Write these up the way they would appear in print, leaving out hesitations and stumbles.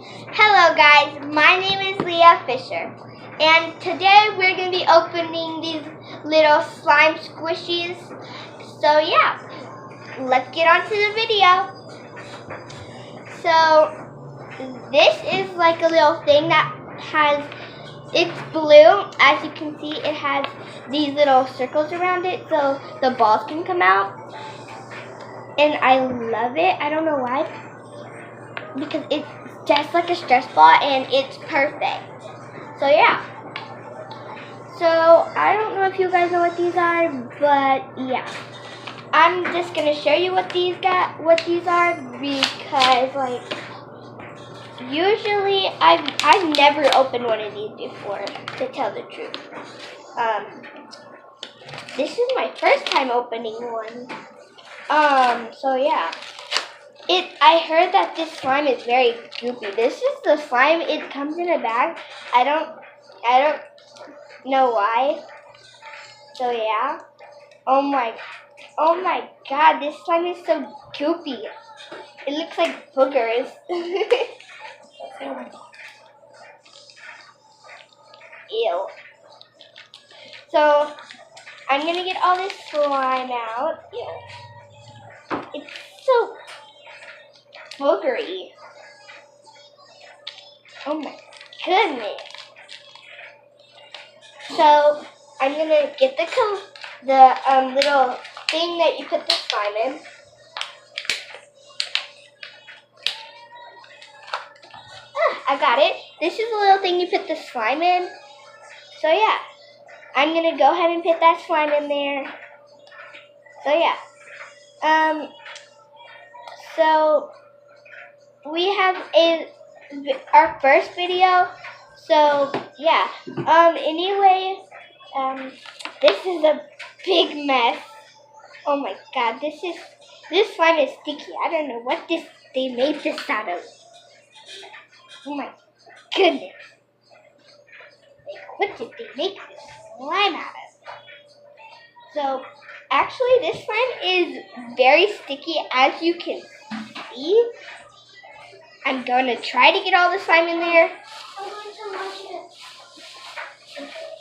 Hello guys, my name is Leia Fisher, and today we're going to be opening these little slime squishies. So yeah, let's get on to the video. So this is like a little thing that it's blue. As you can see, it has these little circles around it so the balls can come out. And I love it. I don't know why. Because it's just like a stress ball and it's perfect. So yeah. So I don't know if you guys know what these are, but yeah. I'm just gonna show you what these are because like usually I've never opened one of these before, to tell the truth. This is my first time opening one. So yeah. I heard that this slime is very goopy. This is the slime. It comes in a bag. I don't know why. So yeah. Oh my god, this slime is so goopy. It looks like boogers. Ew. So I'm gonna get all this slime out. Ew. It's so boogery. Oh my goodness. So I'm gonna get the little thing that you put the slime in. I got it. This is the little thing you put the slime in. So yeah, I'm gonna go ahead and put that slime in there. So yeah. So we have our first video. So yeah. Anyway, this is a big mess. Oh my god, this slime is sticky. I don't know what they made this out of. Oh my goodness. Like, what did they make this slime out of? So actually this slime is very sticky, as you can see. I'm going to try to get all the slime in there.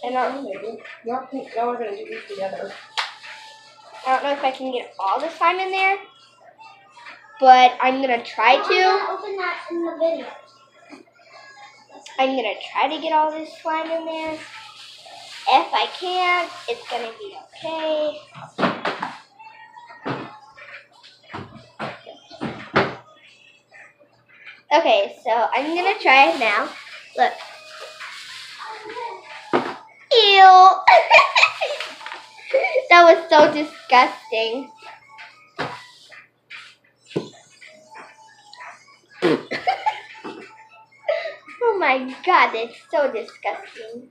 And y'all are going to do these together. I don't know if I can get all the slime in there, but I'm going to try to. Open that in the video. I'm going to try to get all this slime in there. If I can't, it's going to be okay. Okay, so I'm going to try it now. Look. Ew. That was so disgusting. Oh my god, it's so disgusting.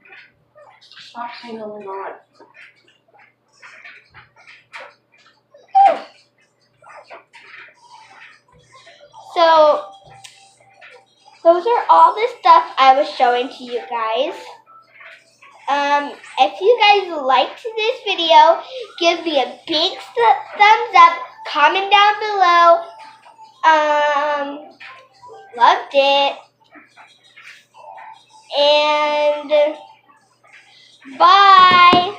Stop saying oh my god. So, those are all the stuff I was showing to you guys. If you guys liked this video, give me a big thumbs up, comment down below. Loved it. And bye.